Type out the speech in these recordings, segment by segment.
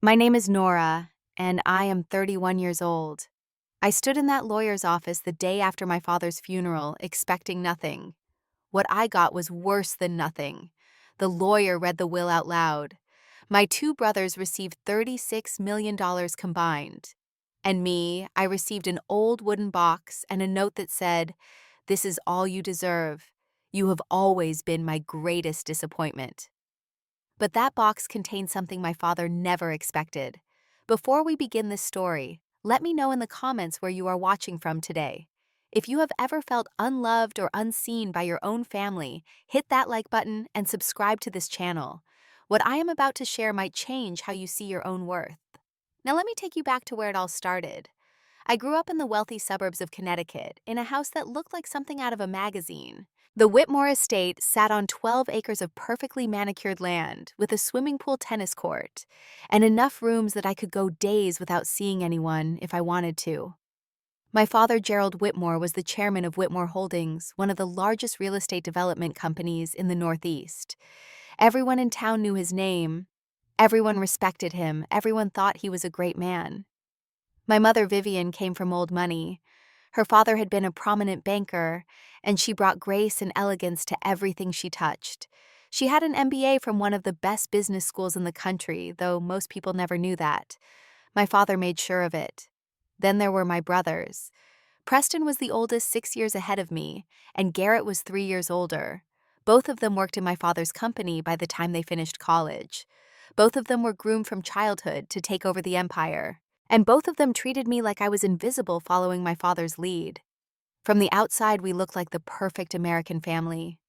My name is Nora, and I am 31 years old. I stood in that lawyer's office the day after my father's funeral, expecting nothing. What I got was worse than nothing. The lawyer read the will out loud. My two brothers received $36 million combined. And me, I received an old wooden box and a note that said, "This is all you deserve. You have always been my greatest disappointment." But that box contained something my father never expected. Before we begin this story, let me know in the comments where you are watching from today. If you have ever felt unloved or unseen by your own family, hit that like button and subscribe to this channel. What I am about to share might change how you see your own worth. Now let me take you back to where it all started. I grew up in the wealthy suburbs of Connecticut, in a house that looked like something out of a magazine. The Whitmore estate sat on 12 acres of perfectly manicured land, with a swimming pool tennis court, and enough rooms that I could go days without seeing anyone if I wanted to. My father, Gerald Whitmore, was the chairman of Whitmore Holdings, one of the largest real estate development companies in the Northeast. Everyone in town knew his name. Everyone respected him. Everyone thought he was a great man. My mother, Vivian, came from old money. Her father had been a prominent banker, and she brought grace and elegance to everything she touched. She had an MBA from one of the best business schools in the country, though most people never knew that. My father made sure of it. Then there were my brothers. Preston was the oldest, 6 years ahead of me, and Garrett was 3 years older. Both of them worked in my father's company by the time they finished college. Both of them were groomed from childhood to take over the empire. And both of them treated me like I was invisible following my father's lead. From the outside, we looked like the perfect American family.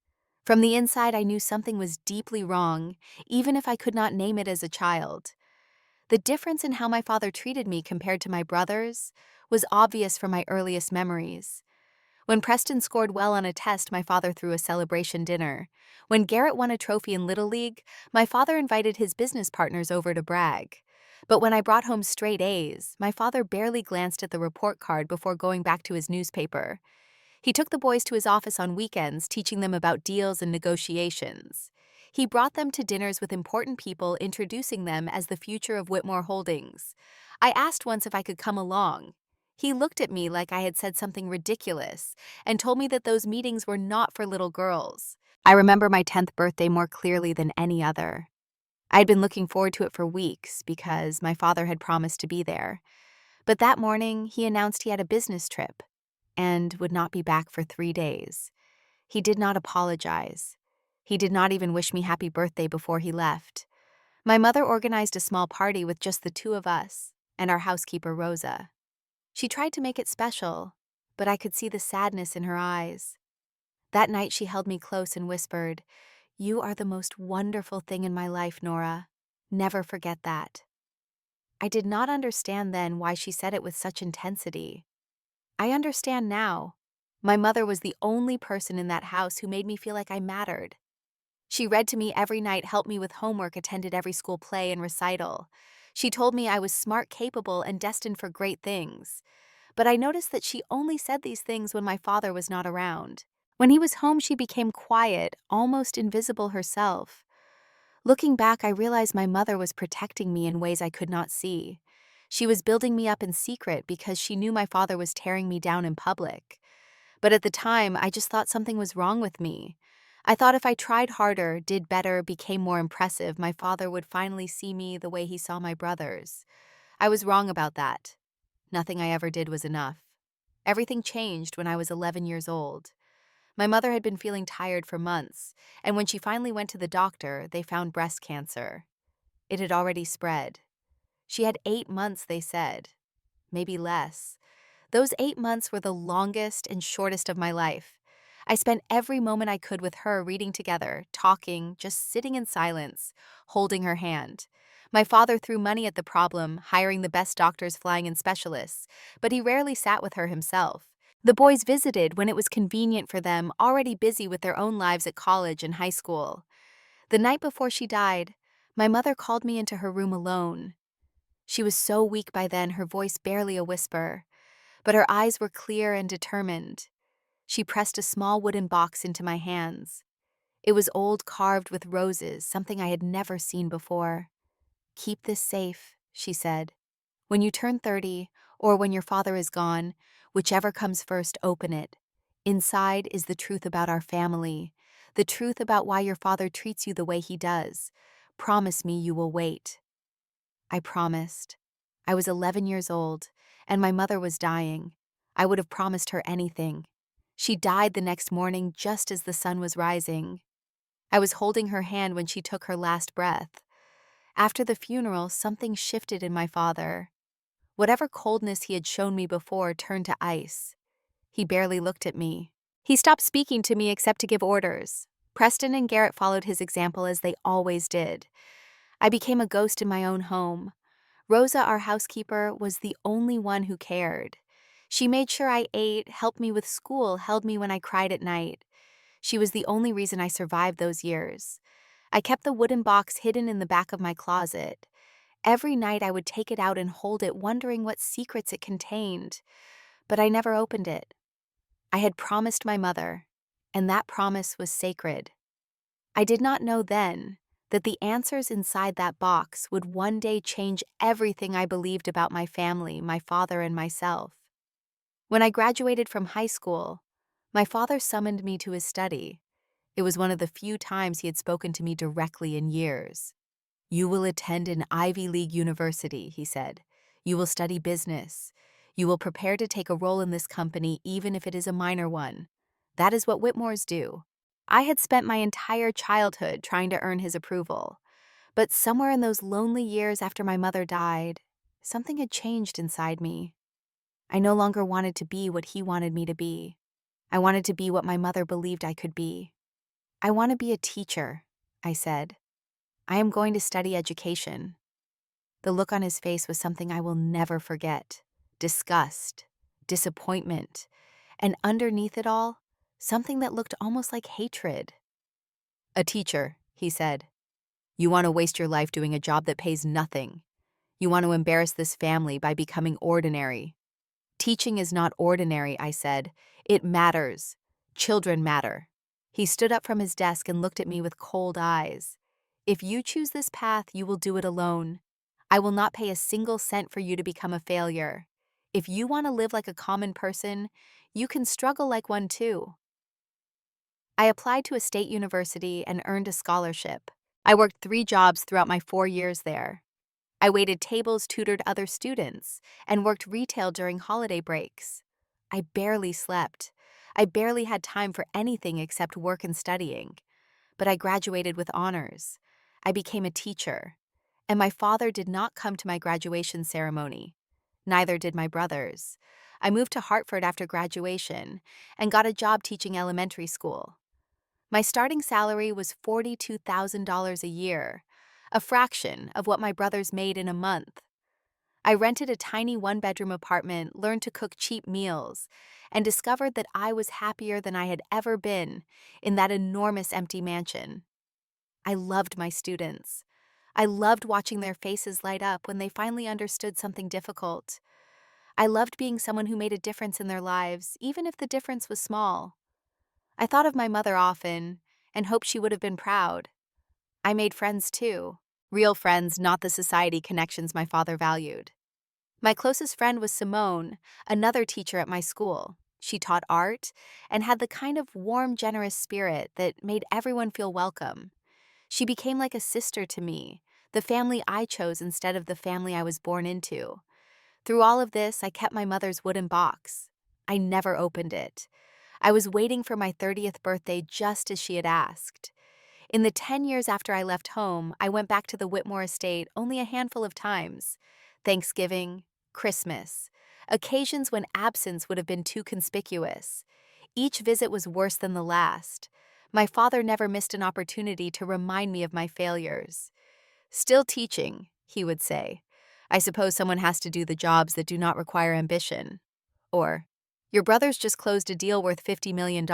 From the inside, I knew something was deeply wrong, even if I could not name it as a child. The difference in how my father treated me compared to my brothers was obvious from my earliest memories. When Preston scored well on a test, my father threw a celebration dinner. When Garrett won a trophy in Little League, my father invited his business partners over to brag. But when I brought home straight A's, my father barely glanced at the report card before going back to his newspaper. He took the boys to his office on weekends, teaching them about deals and negotiations. He brought them to dinners with important people, introducing them as the future of Whitmore Holdings. I asked once if I could come along. He looked at me like I had said something ridiculous and told me that those meetings were not for little girls. I remember my 10th birthday more clearly than any other. I'd been looking forward to it for weeks because my father had promised to be there. But that morning, he announced he had a business trip and would not be back for 3 days. He did not apologize. He did not even wish me happy birthday before he left. My mother organized a small party with just the two of us and our housekeeper, Rosa. She tried to make it special, but I could see the sadness in her eyes. That night, she held me close and whispered, "You are the most wonderful thing in my life, Nora. Never forget that." I did not understand then why she said it with such intensity. I understand now. My mother was the only person in that house who made me feel like I mattered. She read to me every night, helped me with homework, attended every school play and recital. She told me I was smart, capable, and destined for great things. But I noticed that she only said these things when my father was not around. When he was home, she became quiet, almost invisible herself. Looking back, I realized my mother was protecting me in ways I could not see. She was building me up in secret because she knew my father was tearing me down in public. But at the time, I just thought something was wrong with me. I thought if I tried harder, did better, became more impressive, my father would finally see me the way he saw my brothers. I was wrong about that. Nothing I ever did was enough. Everything changed when I was 11 years old. My mother had been feeling tired for months, and when she finally went to the doctor, they found breast cancer. It had already spread. She had 8 months, they said. Maybe less. Those 8 months were the longest and shortest of my life. I spent every moment I could with her, reading together, talking, just sitting in silence, holding her hand. My father threw money at the problem, hiring the best doctors, flying in specialists, but he rarely sat with her himself. The boys visited when it was convenient for them, already busy with their own lives at college and high school. The night before she died, my mother called me into her room alone. She was so weak by then, her voice barely a whisper, but her eyes were clear and determined. She pressed a small wooden box into my hands. It was old, carved with roses, something I had never seen before. "Keep this safe," she said. When you turn 30, or when your father is gone, whichever comes first, open it. Inside is the truth about our family, the truth about why your father treats you the way he does. Promise me you will wait. I promised. I was 11 years old, and my mother was dying. I would have promised her anything. She died the next morning just as the sun was rising. I was holding her hand when she took her last breath. After the funeral, something shifted in my father. Whatever coldness he had shown me before turned to ice. He barely looked at me. He stopped speaking to me except to give orders. Preston and Garrett followed his example as they always did. I became a ghost in my own home. Rosa, our housekeeper, was the only one who cared. She made sure I ate, helped me with school, held me when I cried at night. She was the only reason I survived those years. I kept the wooden box hidden in the back of my closet. Every night I would take it out and hold it, wondering what secrets it contained. But I never opened it. I had promised my mother, and that promise was sacred. I did not know then that the answers inside that box would one day change everything I believed about my family, my father, and myself. When I graduated from high school, my father summoned me to his study. It was one of the few times he had spoken to me directly in years. "You will attend an Ivy League university," he said. "You will study business. You will prepare to take a role in this company even if it is a minor one. That is what Whitmores do." I had spent my entire childhood trying to earn his approval. But somewhere in those lonely years after my mother died, something had changed inside me. I no longer wanted to be what he wanted me to be. I wanted to be what my mother believed I could be. "I want to be a teacher," I said. "I am going to study education." The look on his face was something I will never forget. Disgust, disappointment, and underneath it all, something that looked almost like hatred. "A teacher," he said. "You want to waste your life doing a job that pays nothing. You want to embarrass this family by becoming ordinary." "Teaching is not ordinary," I said. "It matters. Children matter." He stood up from his desk and looked at me with cold eyes. "If you choose this path, you will do it alone. I will not pay a single cent for you to become a failure. If you want to live like a common person, you can struggle like one too." I applied to a state university and earned a scholarship. I worked 3 jobs throughout my 4 years there. I waited tables, tutored other students, and worked retail during holiday breaks. I barely slept. I barely had time for anything except work and studying. But I graduated with honors. I became a teacher. And my father did not come to my graduation ceremony. Neither did my brothers. I moved to Hartford after graduation and got a job teaching elementary school. My starting salary was $42,000 a year, a fraction of what my brothers made in a month. I rented a tiny one-bedroom apartment, learned to cook cheap meals, and discovered that I was happier than I had ever been in that enormous empty mansion. I loved my students. I loved watching their faces light up when they finally understood something difficult. I loved being someone who made a difference in their lives, even if the difference was small. I thought of my mother often and hoped she would have been proud. I made friends too. Real friends, not the society connections my father valued. My closest friend was Simone, another teacher at my school. She taught art and had the kind of warm, generous spirit that made everyone feel welcome. She became like a sister to me, the family I chose instead of the family I was born into. Through all of this, I kept my mother's wooden box. I never opened it. I was waiting for my 30th birthday just as she had asked. In the 10 years after I left home, I went back to the Whitmore estate only a handful of times. Thanksgiving, Christmas, occasions when absence would have been too conspicuous. Each visit was worse than the last. My father never missed an opportunity to remind me of my failures. "Still teaching," he would say. "I suppose someone has to do the jobs that do not require ambition." Or, "Your brothers just closed a deal worth $50 million.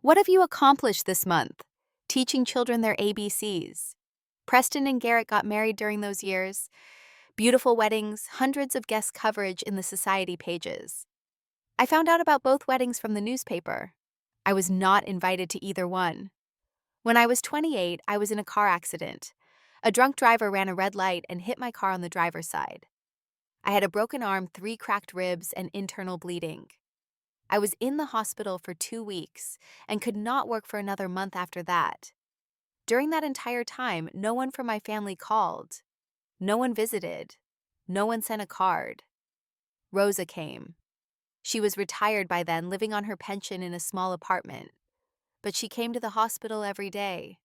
What have you accomplished this month?" Teaching children their ABCs. Preston and Garrett got married during those years. Beautiful weddings, hundreds of guest coverage in the society pages. I found out about both weddings from the newspaper. I was not invited to either one. When I was 28, I was in a car accident. A drunk driver ran a red light and hit my car on the driver's side. I had a broken arm, 3 cracked ribs, and internal bleeding. I was in the hospital for 2 weeks and could not work for another month after that. During that entire time, no one from my family called. No one visited. No one sent a card. Rosa came. She was retired by then, living on her pension in a small apartment. But she came to the hospital every day.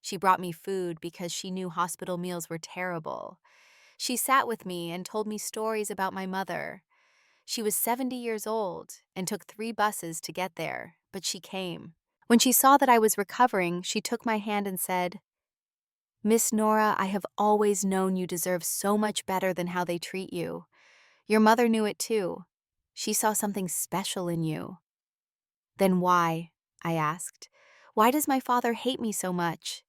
She brought me food because she knew hospital meals were terrible. She sat with me and told me stories about my mother. She was 70 years old and took 3 buses to get there, but she came. When she saw that I was recovering, she took my hand and said, "Miss Nora, I have always known you deserve so much better than how they treat you. Your mother knew it too. She saw something special in you." "Then why?" I asked. "Why does my father hate me so much?"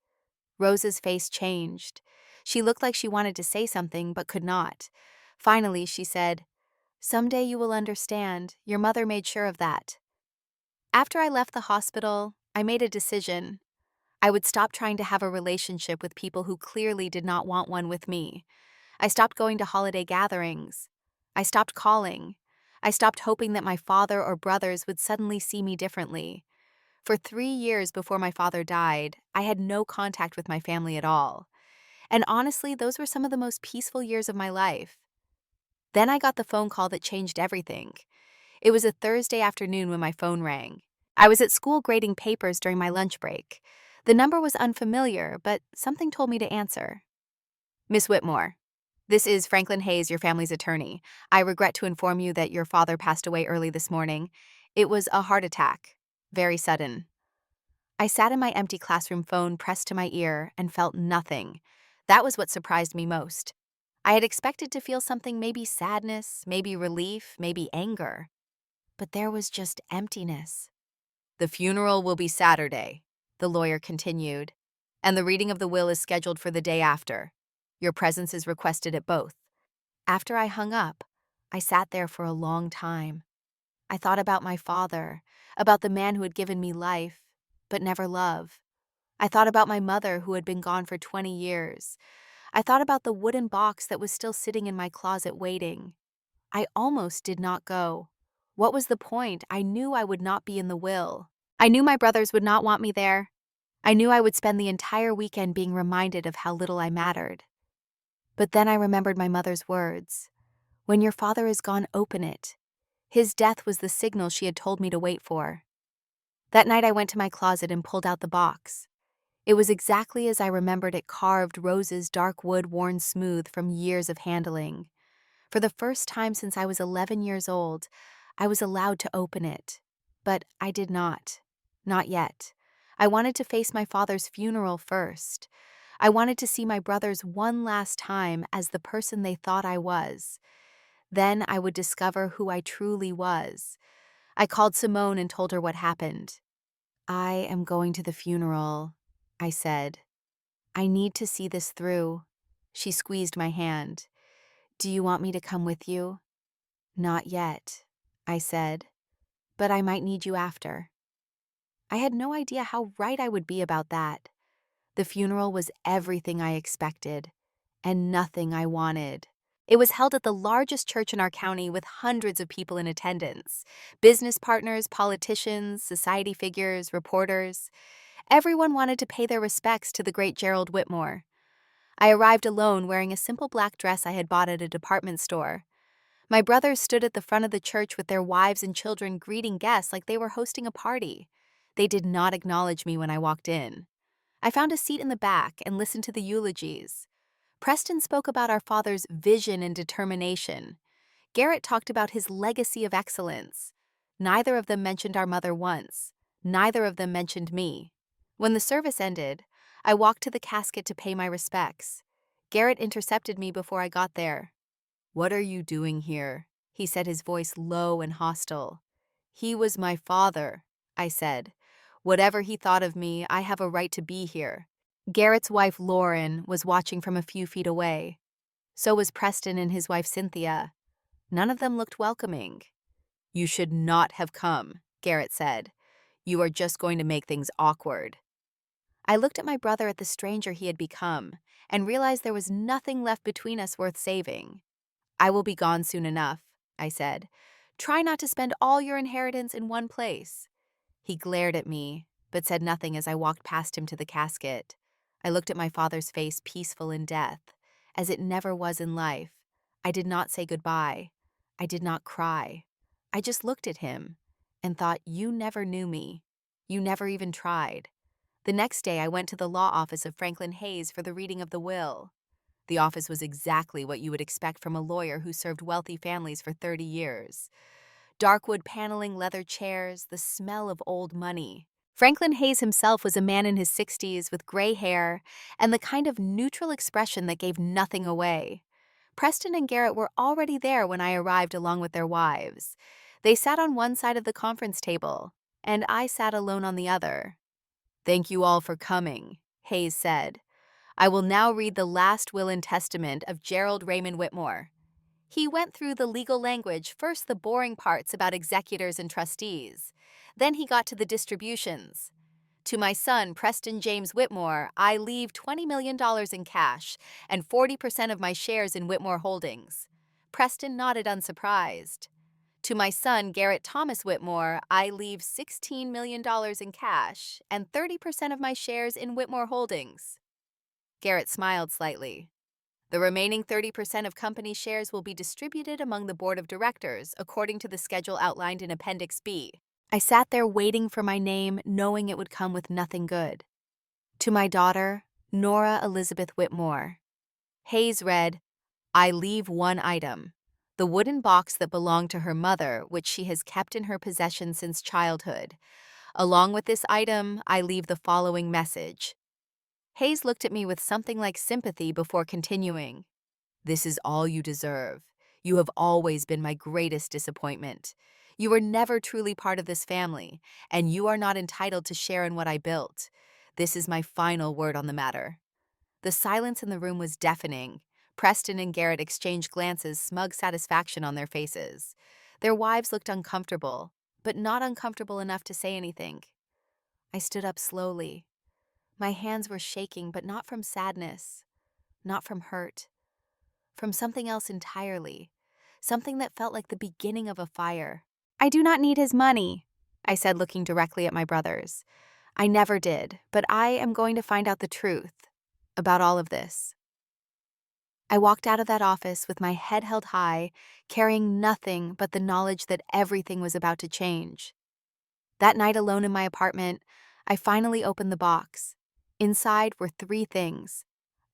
Rosa's face changed. She looked like she wanted to say something but could not. Finally, she said, "Someday you will understand. Your mother made sure of that." After I left the hospital, I made a decision. I would stop trying to have a relationship with people who clearly did not want one with me. I stopped going to holiday gatherings. I stopped calling. I stopped hoping that my father or brothers would suddenly see me differently. For 3 years before my father died, I had no contact with my family at all. And honestly, those were some of the most peaceful years of my life. Then I got the phone call that changed everything. It was a Thursday afternoon when my phone rang. I was at school grading papers during my lunch break. The number was unfamiliar, but something told me to answer. "Miss Whitmore, this is Franklin Hayes, your family's attorney. I regret to inform you that your father passed away early this morning. It was a heart attack. Very sudden." I sat in my empty classroom phone pressed to my ear and felt nothing. That was what surprised me most. I had expected to feel something, maybe sadness, maybe relief, maybe anger. But there was just emptiness. "The funeral will be Saturday," the lawyer continued, "and the reading of the will is scheduled for the day after. Your presence is requested at both." After I hung up, I sat there for a long time. I thought about my father, about the man who had given me life, but never love. I thought about my mother who had been gone for 20 years. I thought about the wooden box that was still sitting in my closet waiting. I almost did not go. What was the point? I knew I would not be in the will. I knew my brothers would not want me there. I knew I would spend the entire weekend being reminded of how little I mattered. But then I remembered my mother's words. "When your father is gone, open it." His death was the signal she had told me to wait for. That night I went to my closet and pulled out the box. It was exactly as I remembered it, carved roses, dark wood worn smooth from years of handling. For the first time since I was 11 years old, I was allowed to open it. But I did not. Not yet. I wanted to face my father's funeral first. I wanted to see my brothers one last time as the person they thought I was. Then I would discover who I truly was. I called Simone and told her what happened. "I am going to the funeral," I said. "I need to see this through." She squeezed my hand. "Do you want me to come with you?" "Not yet," I said, "but I might need you after." I had no idea how right I would be about that. The funeral was everything I expected, and nothing I wanted. It was held at the largest church in our county with hundreds of people in attendance. Business partners, politicians, society figures, reporters. Everyone wanted to pay their respects to the great Gerald Whitmore. I arrived alone wearing a simple black dress I had bought at a department store. My brothers stood at the front of the church with their wives and children greeting guests like they were hosting a party. They did not acknowledge me when I walked in. I found a seat in the back and listened to the eulogies. Preston spoke about our father's vision and determination. Garrett talked about his legacy of excellence. Neither of them mentioned our mother once. Neither of them mentioned me. When the service ended, I walked to the casket to pay my respects. Garrett intercepted me before I got there. "What are you doing here?" he said, his voice low and hostile. "He was my father," I said. "Whatever he thought of me, I have a right to be here." Garrett's wife, Lauren, was watching from a few feet away. So was Preston and his wife, Cynthia. None of them looked welcoming. "You should not have come," Garrett said. "You are just going to make things awkward." I looked at my brother at the stranger he had become and realized there was nothing left between us worth saving. I will be gone soon enough, I said. Try not to spend all your inheritance in one place. He glared at me, but said nothing as I walked past him to the casket. I looked at my father's face, peaceful in death, as it never was in life. I did not say goodbye. I did not cry. I just looked at him and thought, you never knew me. You never even tried. The next day, I went to the law office of Franklin Hayes for the reading of the will. The office was exactly what you would expect from a lawyer who served wealthy families for 30 years. Dark wood paneling, leather chairs, the smell of old money. Franklin Hayes himself was a man in his 60s with gray hair and the kind of neutral expression that gave nothing away. Preston and Garrett were already there when I arrived along with their wives. They sat on one side of the conference table, and I sat alone on the other. Thank you all for coming, Hayes said. I will now read the last will and testament of Gerald Raymond Whitmore. He went through the legal language, first the boring parts about executors and trustees. Then he got to the distributions. To my son, Preston James Whitmore, I leave $20 million in cash and 40% of my shares in Whitmore Holdings. Preston nodded unsurprised. To my son, Garrett Thomas Whitmore, I leave $16 million in cash and 30% of my shares in Whitmore Holdings. Garrett smiled slightly. The remaining 30% of company shares will be distributed among the board of directors according to the schedule outlined in Appendix B. I sat there waiting for my name, knowing it would come with nothing good. To my daughter, Nora Elizabeth Whitmore. Hayes read, I leave one item, the wooden box that belonged to her mother, which she has kept in her possession since childhood. Along with this item, I leave the following message. Hayes looked at me with something like sympathy before continuing. This is all you deserve. You have always been my greatest disappointment. You were never truly part of this family, and you are not entitled to share in what I built. This is my final word on the matter. The silence in the room was deafening. Preston and Garrett exchanged glances, smug satisfaction on their faces. Their wives looked uncomfortable, but not uncomfortable enough to say anything. I stood up slowly. My hands were shaking, but not from sadness, not from hurt, from something else entirely, something that felt like the beginning of a fire. I do not need his money, I said, looking directly at my brothers. I never did, but I am going to find out the truth about all of this. I walked out of that office with my head held high, carrying nothing but the knowledge that everything was about to change. That night alone in my apartment, I finally opened the box. Inside were 3 things: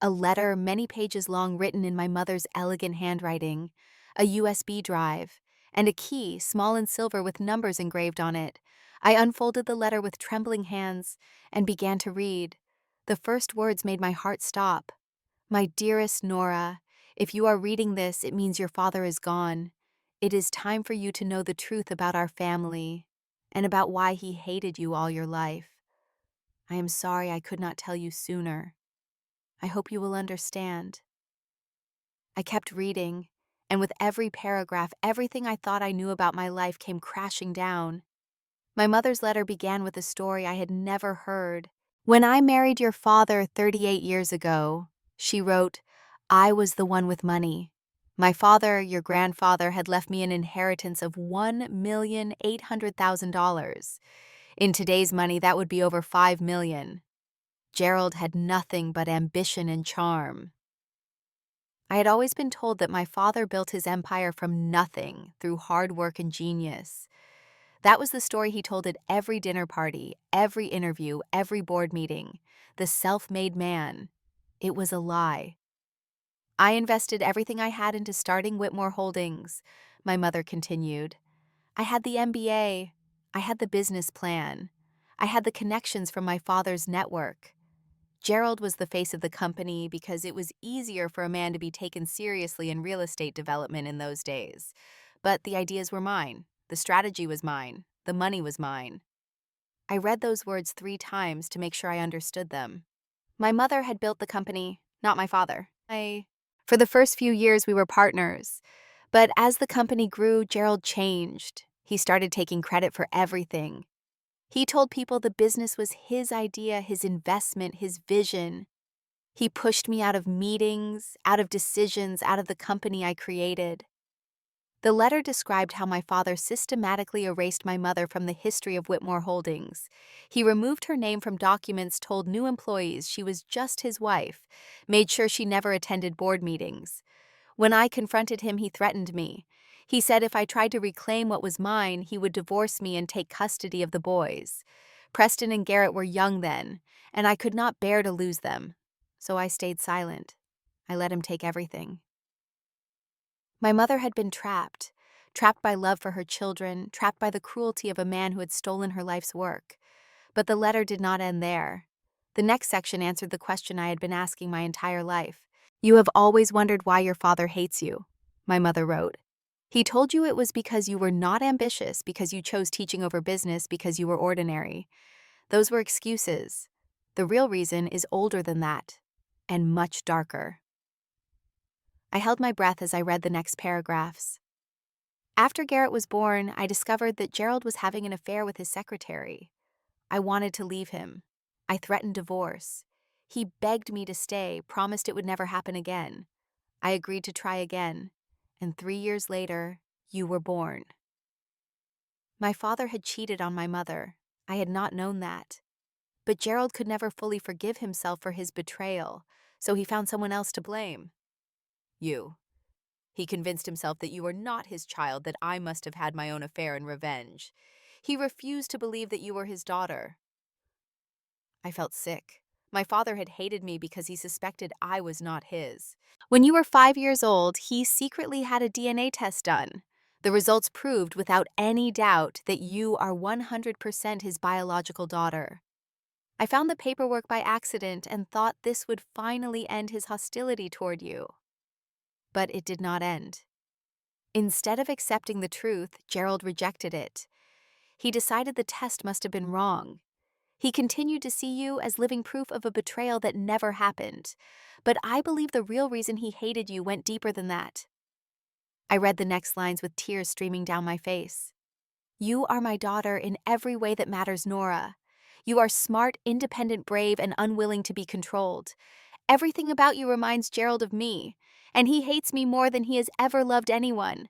a letter many pages long written in my mother's elegant handwriting, a USB drive, and a key, small and silver with numbers engraved on it. I unfolded the letter with trembling hands and began to read. The first words made my heart stop. My dearest Nora, if you are reading this, it means your father is gone. It is time for you to know the truth about our family and about why he hated you all your life. I am sorry I could not tell you sooner. I hope you will understand. I kept reading, and with every paragraph, everything I thought I knew about my life came crashing down. My mother's letter began with a story I had never heard. When I married your father 38 years ago, she wrote, I was the one with money. My father, your grandfather, had left me an inheritance of $1,800,000. In today's money, that would be over $5 million. Gerald had nothing but ambition and charm. I had always been told that my father built his empire from nothing through hard work and genius. That was the story he told at every dinner party, every interview, every board meeting. The self-made man. It was a lie. I invested everything I had into starting Whitmore Holdings, my mother continued. I had the MBA. I had the business plan. I had the connections from my father's network. Gerald was the face of the company because it was easier for a man to be taken seriously in real estate development in those days. But the ideas were mine. The strategy was mine. The money was mine. I read those words 3 times to make sure I understood them. My mother had built the company, not my father. For the first few years, we were partners. But as the company grew, Gerald changed. He started taking credit for everything. He told people the business was his idea, his investment, his vision. He pushed me out of meetings, out of decisions, out of the company I created. The letter described how my father systematically erased my mother from the history of Whitmore Holdings. He removed her name from documents, told new employees she was just his wife, made sure she never attended board meetings. When I confronted him, he threatened me. He said if I tried to reclaim what was mine, he would divorce me and take custody of the boys. Preston and Garrett were young then, and I could not bear to lose them. So I stayed silent. I let him take everything. My mother had been trapped by love for her children, trapped by the cruelty of a man who had stolen her life's work. But the letter did not end there. The next section answered the question I had been asking my entire life. You have always wondered why your father hates you, my mother wrote. He told you it was because you were not ambitious, because you chose teaching over business, because you were ordinary. Those were excuses. The real reason is older than that, and much darker. I held my breath as I read the next paragraphs. After Garrett was born, I discovered that Gerald was having an affair with his secretary. I wanted to leave him. I threatened divorce. He begged me to stay, promised it would never happen again. I agreed to try again, and 3 years later, you were born. My father had cheated on my mother. I had not known that. But Gerald could never fully forgive himself for his betrayal, so he found someone else to blame. You. He convinced himself that you were not his child, that I must have had my own affair in revenge. He refused to believe that you were his daughter. I felt sick. My father had hated me because he suspected I was not his. When you were 5 years old, he secretly had a DNA test done. The results proved without any doubt that you are 100% his biological daughter. I found the paperwork by accident and thought this would finally end his hostility toward you. But it did not end. Instead of accepting the truth, Gerald rejected it. He decided the test must have been wrong. He continued to see you as living proof of a betrayal that never happened. But I believe the real reason he hated you went deeper than that. I read the next lines with tears streaming down my face. You are my daughter in every way that matters, Nora. You are smart, independent, brave, and unwilling to be controlled. Everything about you reminds Gerald of me, and he hates me more than he has ever loved anyone.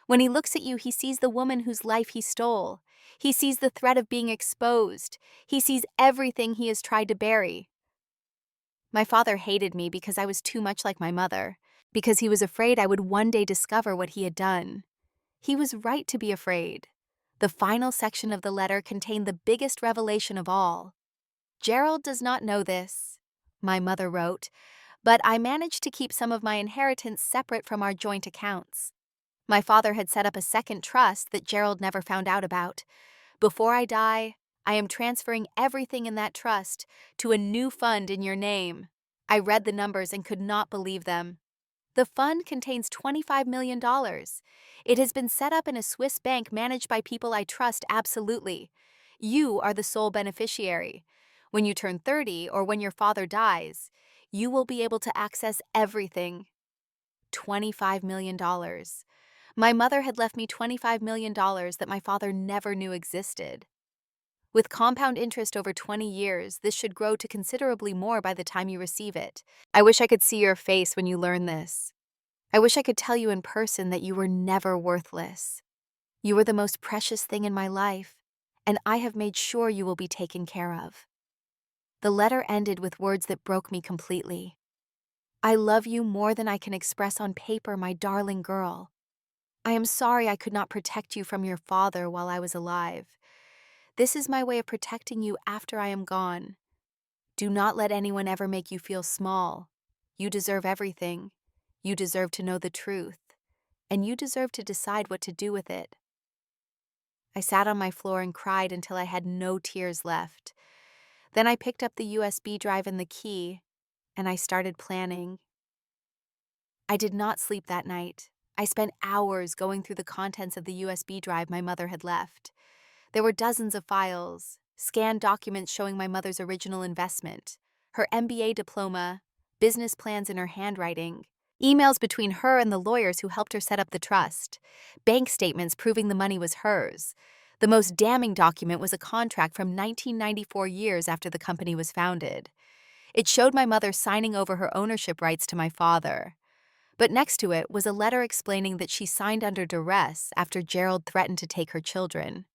When he looks at you, he sees the woman whose life he stole. He sees the threat of being exposed. He sees everything he has tried to bury. My father hated me because I was too much like my mother, because he was afraid I would one day discover what he had done. He was right to be afraid. The final section of the letter contained the biggest revelation of all. Gerald does not know this, my mother wrote, but I managed to keep some of my inheritance separate from our joint accounts. My father had set up a second trust that Gerald never found out about. Before I die, I am transferring everything in that trust to a new fund in your name. I read the numbers and could not believe them. The fund contains $25 million. It has been set up in a Swiss bank managed by people I trust absolutely. You are the sole beneficiary. When you turn 30 or when your father dies, you will be able to access everything. $25 million. My mother had left me $25 million that my father never knew existed. With compound interest over 20 years, this should grow to considerably more by the time you receive it. I wish I could see your face when you learn this. I wish I could tell you in person that you were never worthless. You were the most precious thing in my life, and I have made sure you will be taken care of. The letter ended with words that broke me completely. I love you more than I can express on paper, my darling girl. I am sorry I could not protect you from your father while I was alive. This is my way of protecting you after I am gone. Do not let anyone ever make you feel small. You deserve everything. You deserve to know the truth, and you deserve to decide what to do with it. I sat on my floor and cried until I had no tears left. Then I picked up the USB drive and the key, and I started planning. I did not sleep that night. I spent hours going through the contents of the USB drive my mother had left. There were dozens of files, scanned documents showing my mother's original investment, her MBA diploma, business plans in her handwriting, emails between her and the lawyers who helped her set up the trust, bank statements proving the money was hers. The most damning document was a contract from 1994, years after the company was founded. It showed my mother signing over her ownership rights to my father. But next to it was a letter explaining that she signed under duress after Gerald threatened to take her children.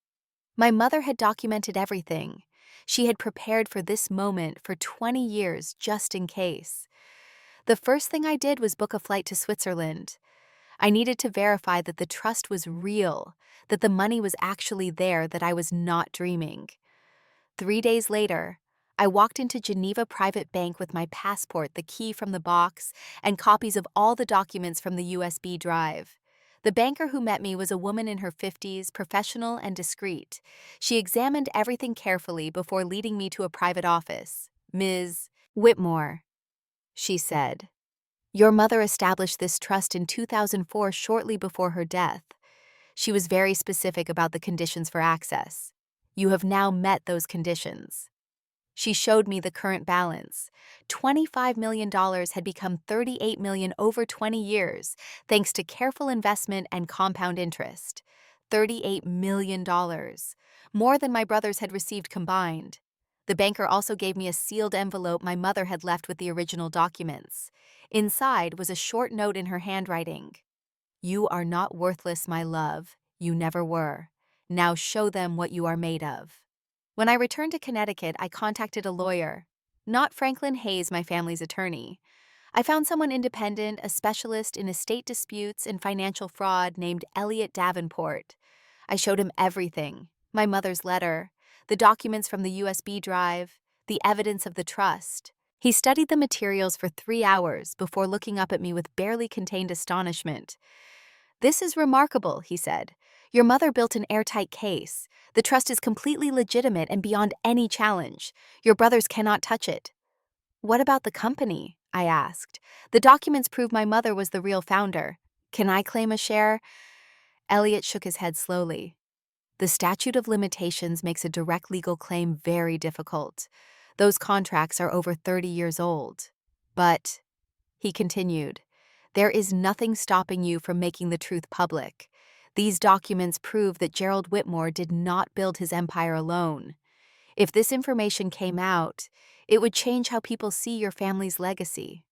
My mother had documented everything. She had prepared for this moment for 20 years just in case. The first thing I did was book a flight to Switzerland. I needed to verify that the trust was real, that the money was actually there, that I was not dreaming. 3 days later, I walked into Geneva Private Bank with my passport, the key from the box, and copies of all the documents from the USB drive. The banker who met me was a woman in her 50s, professional and discreet. She examined everything carefully before leading me to a private office. "Ms. Whitmore," she said, "your mother established this trust in 2004, shortly before her death. She was very specific about the conditions for access. You have now met those conditions." She showed me the current balance. $25 million had become $38 million over 20 years, thanks to careful investment and compound interest. $38 million, more than my brothers had received combined. The banker also gave me a sealed envelope my mother had left with the original documents. Inside was a short note in her handwriting. "You are not worthless, my love. You never were. Now show them what you are made of." When I returned to Connecticut, I contacted a lawyer. Not Franklin Hayes, my family's attorney. I found someone independent, a specialist in estate disputes and financial fraud named Elliot Davenport. I showed him everything: my mother's letter, the documents from the USB drive, the evidence of the trust. He studied the materials for 3 hours before looking up at me with barely contained astonishment. "This is remarkable," he said. "Your mother built an airtight case. The trust is completely legitimate and beyond any challenge. Your brothers cannot touch it." "What about the company?" I asked. "The documents prove my mother was the real founder. Can I claim a share?" Elliot shook his head slowly. "The statute of limitations makes a direct legal claim very difficult. Those contracts are over 30 years old. But," he continued, "there is nothing stopping you from making the truth public. These documents prove that Gerald Whitmore did not build his empire alone. If this information came out, it would change how people see your family's legacy."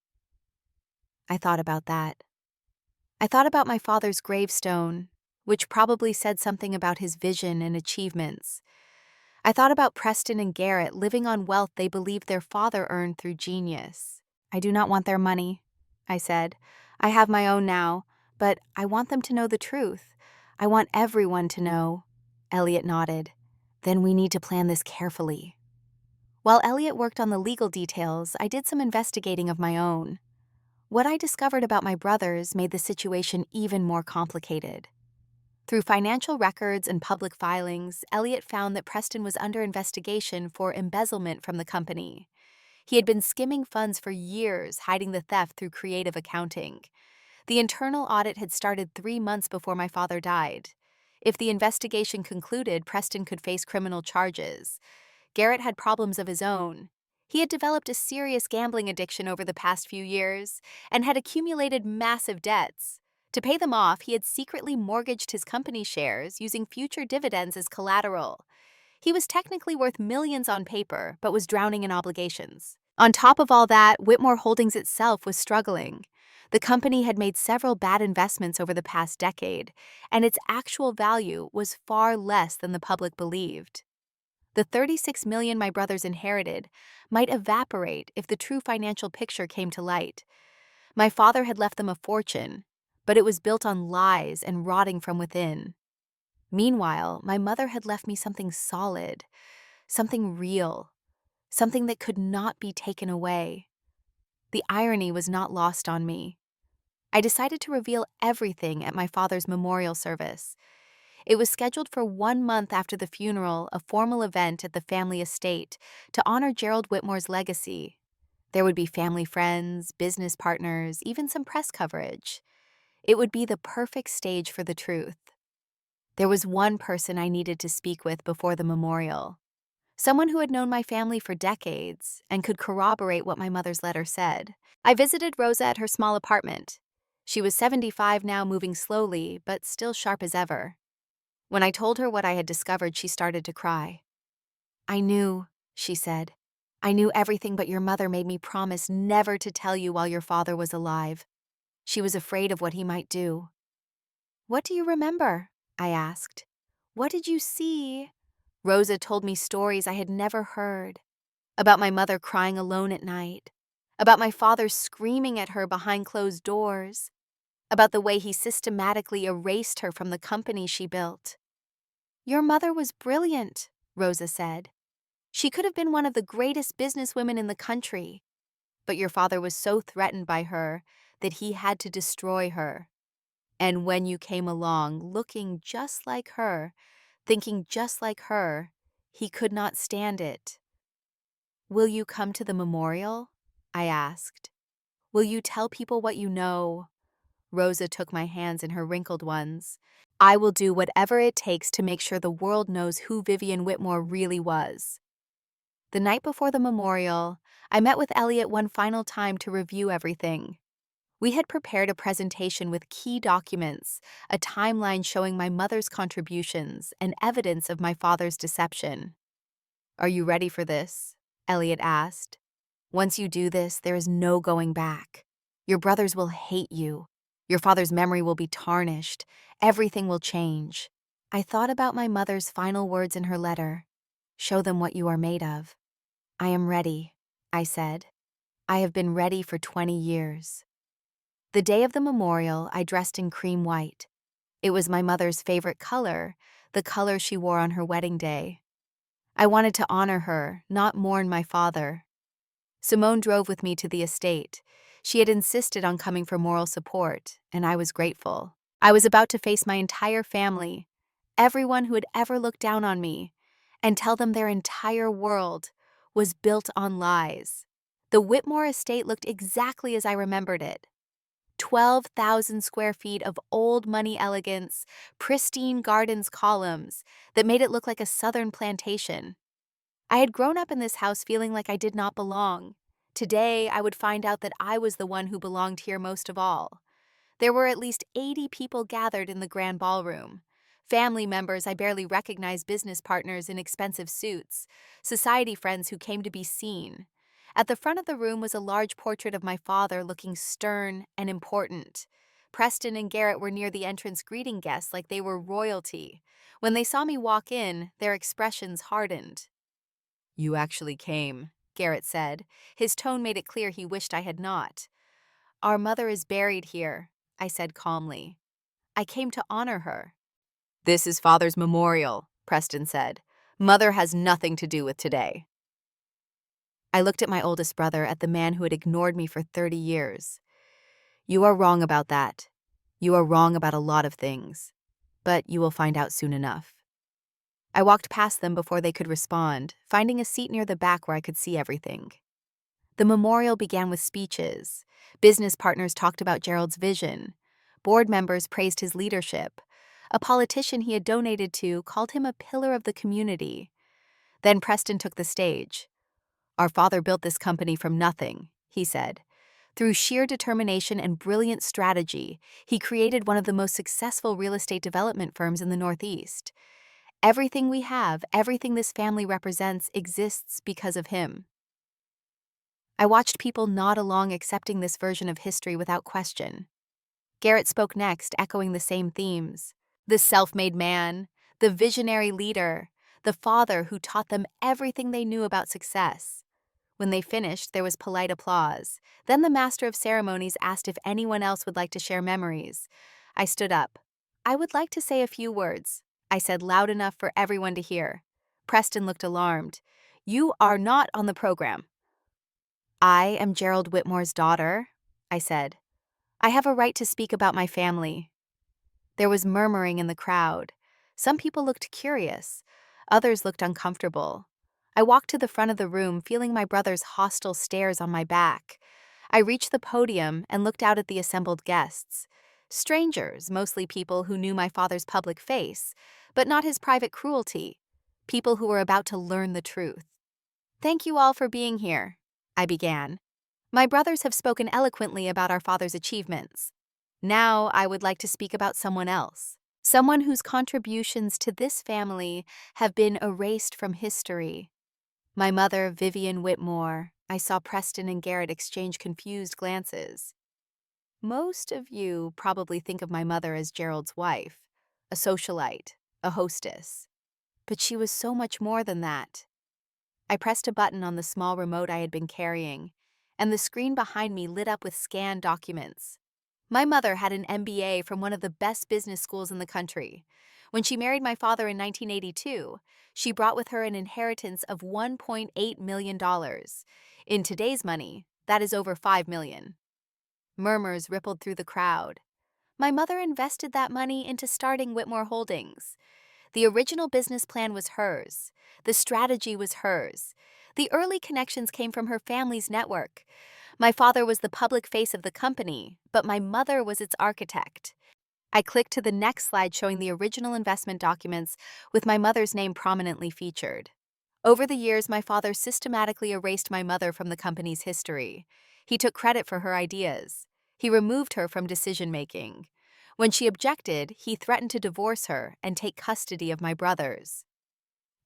I thought about that. I thought about my father's gravestone, which probably said something about his vision and achievements. I thought about Preston and Garrett living on wealth they believed their father earned through genius. "I do not want their money," I said. "I have my own now, but I want them to know the truth. I want everyone to know." Elliot nodded. "Then we need to plan this carefully." While Elliot worked on the legal details, I did some investigating of my own. What I discovered about my brothers made the situation even more complicated. Through financial records and public filings, Elliot found that Preston was under investigation for embezzlement from the company. He had been skimming funds for years, hiding the theft through creative accounting. The internal audit had started 3 months before my father died. If the investigation concluded, Preston could face criminal charges. Garrett had problems of his own. He had developed a serious gambling addiction over the past few years and had accumulated massive debts. To pay them off, he had secretly mortgaged his company shares, using future dividends as collateral. He was technically worth millions on paper, but was drowning in obligations. On top of all that, Whitmore Holdings itself was struggling. The company had made several bad investments over the past decade, and its actual value was far less than the public believed. The $36 million my brothers inherited might evaporate if the true financial picture came to light. My father had left them a fortune, but it was built on lies and rotting from within. Meanwhile, my mother had left me something solid, something real, something that could not be taken away. The irony was not lost on me. I decided to reveal everything at my father's memorial service. It was scheduled for 1 month after the funeral, a formal event at the family estate to honor Gerald Whitmore's legacy. There would be family friends, business partners, even some press coverage. It would be the perfect stage for the truth. There was one person I needed to speak with before the memorial. Someone who had known my family for decades and could corroborate what my mother's letter said. I visited Rosa at her small apartment. She was 75 now, moving slowly, but still sharp as ever. When I told her what I had discovered, she started to cry. I knew, she said. I knew everything, but your mother made me promise never to tell you while your father was alive. She was afraid of what he might do. What do you remember? I asked. What did you see? Rosa told me stories I had never heard. About my mother crying alone at night. About my father screaming at her behind closed doors. About the way he systematically erased her from the company she built. Your mother was brilliant, Rosa said. She could have been one of the greatest businesswomen in the country. But your father was so threatened by her that he had to destroy her. And when you came along, looking just like her, thinking just like her, he could not stand it. Will you come to the memorial? I asked. Will you tell people what you know? Rosa took my hands in her wrinkled ones. I will do whatever it takes to make sure the world knows who Vivian Whitmore really was. The night before the memorial, I met with Elliot one final time to review everything. We had prepared a presentation with key documents, a timeline showing my mother's contributions, and evidence of my father's deception. Are you ready for this? Elliot asked. Once you do this, there is no going back. Your brothers will hate you. Your father's memory will be tarnished. Everything will change. I thought about my mother's final words in her letter. Show them what you are made of. I am ready, I said. I have been ready for 20 years. The day of the memorial, I dressed in cream white. It was my mother's favorite color, the color she wore on her wedding day. I wanted to honor her, not mourn my father. Simone drove with me to the estate. She had insisted on coming for moral support, and I was grateful. I was about to face my entire family, everyone who had ever looked down on me, and tell them their entire world was built on lies. The Whitmore estate looked exactly as I remembered it. 12,000 square feet of old money elegance, pristine gardens columns that made it look like a southern plantation. I had grown up in this house feeling like I did not belong. Today, I would find out that I was the one who belonged here most of all. There were at least 80 people gathered in the grand ballroom. Family members I barely recognized, business partners in expensive suits, society friends who came to be seen. At the front of the room was a large portrait of my father looking stern and important. Preston and Garrett were near the entrance greeting guests like they were royalty. When they saw me walk in, their expressions hardened. You actually came, Garrett said. His tone made it clear he wished I had not. Our mother is buried here, I said calmly. I came to honor her. This is Father's memorial, Preston said. Mother has nothing to do with today. I looked at my oldest brother, at the man who had ignored me for 30 years. You are wrong about that. You are wrong about a lot of things. But you will find out soon enough. I walked past them before they could respond, finding a seat near the back where I could see everything. The memorial began with speeches. Business partners talked about Gerald's vision. Board members praised his leadership. A politician he had donated to called him a pillar of the community. Then Preston took the stage. Our father built this company from nothing, he said. Through sheer determination and brilliant strategy, he created one of the most successful real estate development firms in the Northeast. Everything we have, everything this family represents, exists because of him. I watched people nod along, accepting this version of history without question. Garrett spoke next, echoing the same themes. The self-made man, the visionary leader, the father who taught them everything they knew about success. When they finished, there was polite applause. Then the master of ceremonies asked if anyone else would like to share memories. I stood up. I would like to say a few words, I said loud enough for everyone to hear. Preston looked alarmed. You are not on the program. I am Gerald Whitmore's daughter, I said. I have a right to speak about my family. There was murmuring in the crowd. Some people looked curious. Others looked uncomfortable. I walked to the front of the room, feeling my brother's hostile stares on my back. I reached the podium and looked out at the assembled guests. Strangers, mostly people who knew my father's public face, but not his private cruelty. People who were about to learn the truth. Thank you all for being here, I began. My brothers have spoken eloquently about our father's achievements. Now I would like to speak about someone else. someone whose contributions to this family have been erased from history. My mother, Vivian Whitmore. I saw Preston and Garrett exchange confused glances. Most of you probably think of my mother as Gerald's wife, a socialite, a hostess. But she was so much more than that. I pressed a button on the small remote I had been carrying, and the screen behind me lit up with scanned documents. My mother had an MBA from one of the best business schools in the country. When she married my father in 1982, she brought with her an inheritance of $1.8 million. In today's money, that is over $5 million. Murmurs rippled through the crowd. My mother invested that money into starting Whitmore Holdings. The original business plan was hers. The strategy was hers. The early connections came from her family's network. My father was the public face of the company, but my mother was its architect. I clicked to the next slide showing the original investment documents with my mother's name prominently featured. Over the years, my father systematically erased my mother from the company's history. He took credit for her ideas. He removed her from decision-making. When she objected, he threatened to divorce her and take custody of my brothers.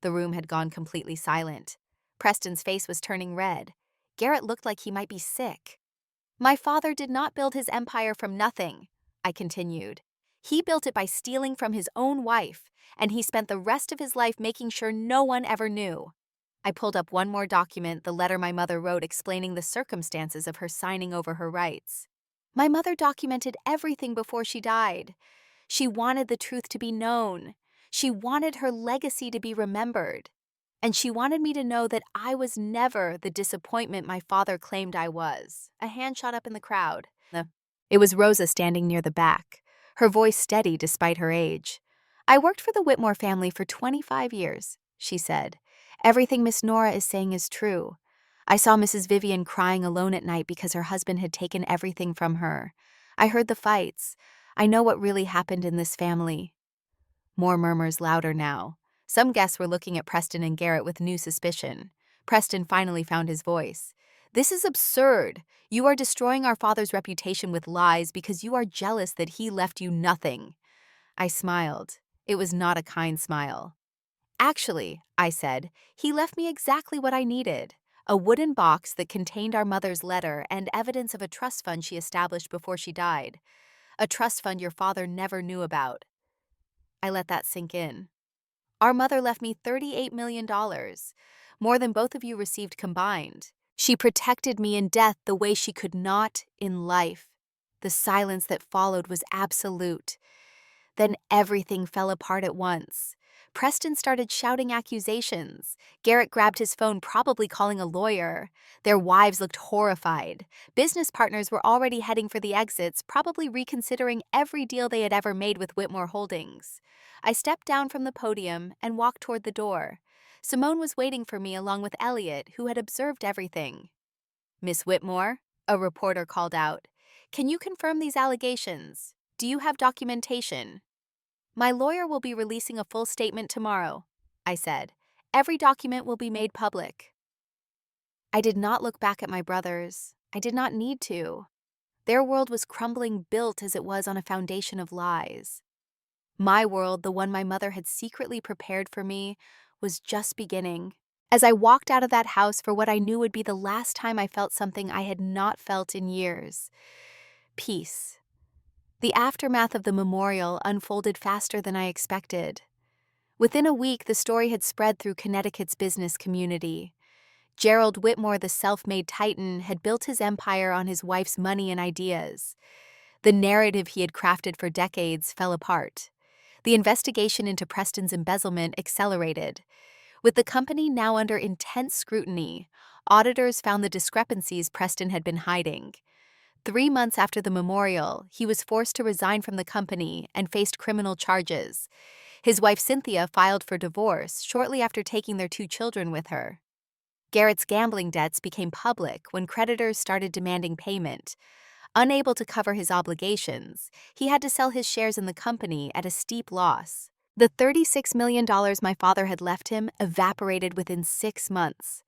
The room had gone completely silent. Preston's face was turning red. Garrett looked like he might be sick. My father did not build his empire from nothing, I continued. He built it by stealing from his own wife, and he spent the rest of his life making sure no one ever knew. I pulled up one more document, the letter my mother wrote explaining the circumstances of her signing over her rights. My mother documented everything before she died. She wanted the truth to be known. She wanted her legacy to be remembered. And she wanted me to know that I was never the disappointment my father claimed I was. A hand shot up in the crowd. It was Rosa standing near the back, her voice steady despite her age. I worked for the Whitmore family for 25 years, she said. Everything Miss Nora is saying is true. I saw Mrs. Vivian crying alone at night because her husband had taken everything from her. I heard the fights. I know what really happened in this family. More murmurs, louder now. Some guests were looking at Preston and Garrett with new suspicion. Preston finally found his voice. This is absurd. You are destroying our father's reputation with lies because you are jealous that he left you nothing. I smiled. It was not a kind smile. Actually, I said, he left me exactly what I needed. A wooden box that contained our mother's letter and evidence of a trust fund she established before she died. A trust fund your father never knew about. I let that sink in. Our mother left me $38 million, more than both of you received combined. She protected me in death the way she could not in life. The silence that followed was absolute. Then everything fell apart at once. Preston started shouting accusations. Garrett grabbed his phone, probably calling a lawyer. Their wives looked horrified. Business partners were already heading for the exits, probably reconsidering every deal they had ever made with Whitmore Holdings. I stepped down from the podium and walked toward the door. Simone was waiting for me along with Elliot, who had observed everything. Miss Whitmore, a reporter called out, can you confirm these allegations? Do you have documentation? My lawyer will be releasing a full statement tomorrow, I said. Every document will be made public. I did not look back at my brothers. I did not need to. Their world was crumbling, built as it was on a foundation of lies. My world, the one my mother had secretly prepared for me, was just beginning. As I walked out of that house for what I knew would be the last time I felt something I had not felt in years. Peace. The aftermath of the memorial unfolded faster than I expected. Within a week, the story had spread through Connecticut's business community. Gerald Whitmore, the self-made titan, had built his empire on his wife's money and ideas. The narrative he had crafted for decades fell apart. The investigation into Preston's embezzlement accelerated. With the company now under intense scrutiny, auditors found the discrepancies Preston had been hiding. 3 months after the memorial, he was forced to resign from the company and faced criminal charges. His wife Cynthia filed for divorce shortly after taking their 2 children with her. Garrett's gambling debts became public when creditors started demanding payment. Unable to cover his obligations, he had to sell his shares in the company at a steep loss. The $36 million my father had left him evaporated within 6 months.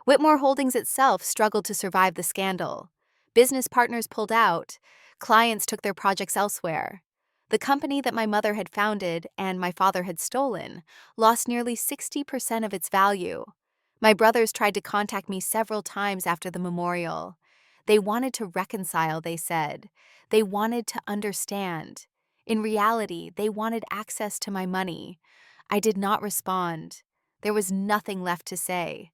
Whitmore Holdings itself struggled to survive the scandal. Business partners pulled out. Clients took their projects elsewhere. The company that my mother had founded and my father had stolen lost nearly 60% of its value. My brothers tried to contact me several times after the memorial. They wanted to reconcile, they said. They wanted to understand. In reality, they wanted access to my money. I did not respond. There was nothing left to say.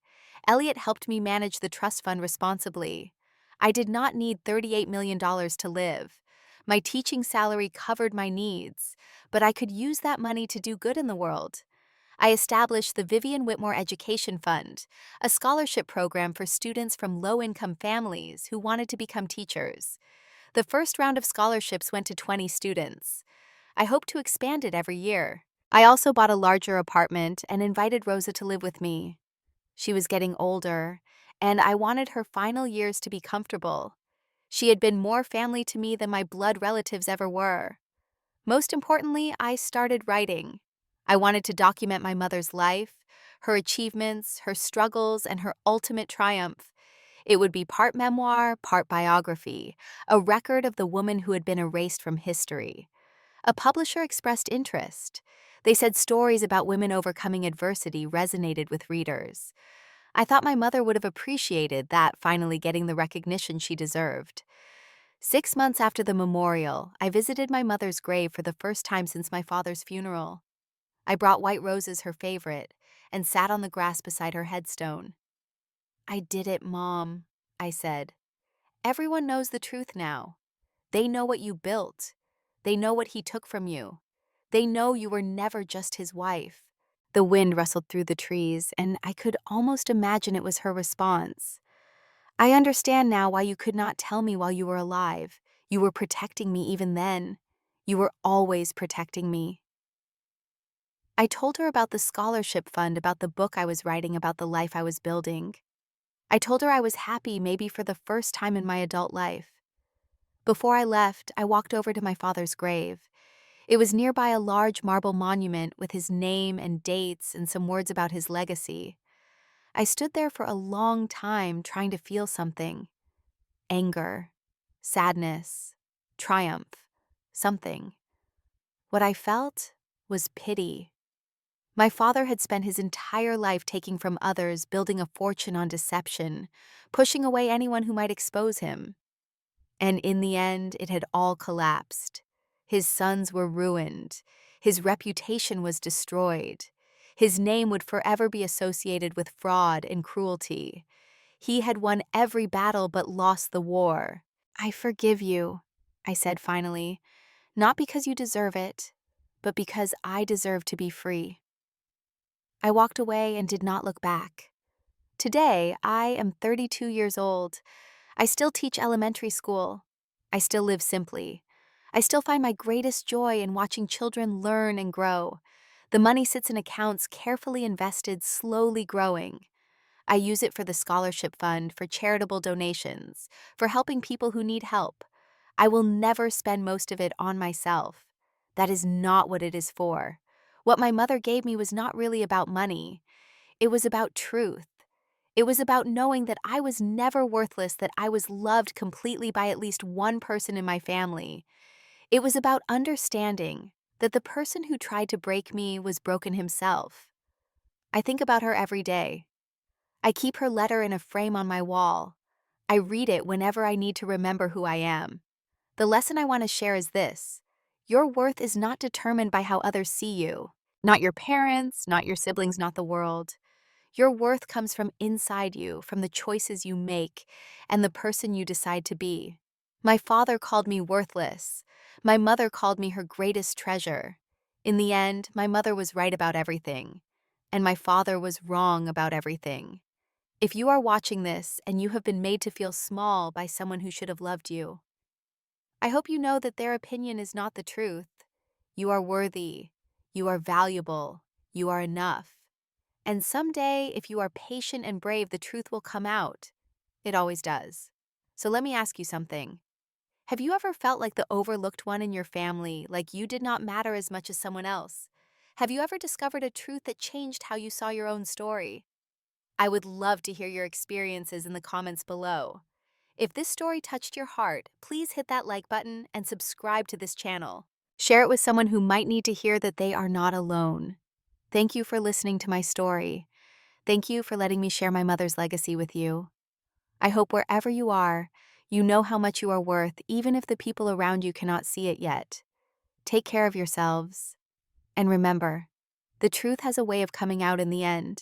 Elliot helped me manage the trust fund responsibly. I did not need $38 million to live. My teaching salary covered my needs, but I could use that money to do good in the world. I established the Vivian Whitmore Education Fund, a scholarship program for students from low-income families who wanted to become teachers. The first round of scholarships went to 20 students. I hope to expand it every year. I also bought a larger apartment and invited Rosa to live with me. She was getting older, and I wanted her final years to be comfortable. She had been more family to me than my blood relatives ever were. Most importantly, I started writing. I wanted to document my mother's life, her achievements, her struggles, and her ultimate triumph. It would be part memoir, part biography, a record of the woman who had been erased from history. A publisher expressed interest. They said stories about women overcoming adversity resonated with readers. I thought my mother would have appreciated that finally getting the recognition she deserved. 6 months after the memorial, I visited my mother's grave for the first time since my father's funeral. I brought white roses, her favorite, and sat on the grass beside her headstone. "I did it, Mom," I said. "Everyone knows the truth now. They know what you built. They know what he took from you. They know you were never just his wife." The wind rustled through the trees, and I could almost imagine it was her response. "I understand now why you could not tell me while you were alive. You were protecting me even then. You were always protecting me." I told her about the scholarship fund, about the book I was writing, about the life I was building. I told her I was happy, maybe for the first time in my adult life. Before I left, I walked over to my father's grave. It was nearby a large marble monument with his name and dates and some words about his legacy. I stood there for a long time trying to feel something. Anger, sadness, triumph, something. What I felt was pity. My father had spent his entire life taking from others, building a fortune on deception, pushing away anyone who might expose him. And in the end, it had all collapsed. His sons were ruined. His reputation was destroyed. His name would forever be associated with fraud and cruelty. He had won every battle but lost the war. "I forgive you," I said finally, "not because you deserve it, but because I deserve to be free." I walked away and did not look back. Today, I am 32 years old. I still teach elementary school. I still live simply. I still find my greatest joy in watching children learn and grow. The money sits in accounts carefully invested, slowly growing. I use it for the scholarship fund, for charitable donations, for helping people who need help. I will never spend most of it on myself. That is not what it is for. What my mother gave me was not really about money. It was about truth. It was about knowing that I was never worthless, that I was loved completely by at least one person in my family. It was about understanding that the person who tried to break me was broken himself. I think about her every day. I keep her letter in a frame on my wall. I read it whenever I need to remember who I am. The lesson I want to share is this: your worth is not determined by how others see you. Not your parents, not your siblings, not the world. Your worth comes from inside you, from the choices you make, and the person you decide to be. My father called me worthless. My mother called me her greatest treasure. In the end, my mother was right about everything, and my father was wrong about everything. If you are watching this and you have been made to feel small by someone who should have loved you, I hope you know that their opinion is not the truth. You are worthy. You are valuable. You are enough. And someday, if you are patient and brave, the truth will come out. It always does. So let me ask you something. Have you ever felt like the overlooked one in your family, like you did not matter as much as someone else? Have you ever discovered a truth that changed how you saw your own story? I would love to hear your experiences in the comments below. If this story touched your heart, please hit that like button and subscribe to this channel. Share it with someone who might need to hear that they are not alone. Thank you for listening to my story. Thank you for letting me share my mother's legacy with you. I hope wherever you are, you know how much you are worth, even if the people around you cannot see it yet. Take care of yourselves. And remember, the truth has a way of coming out in the end.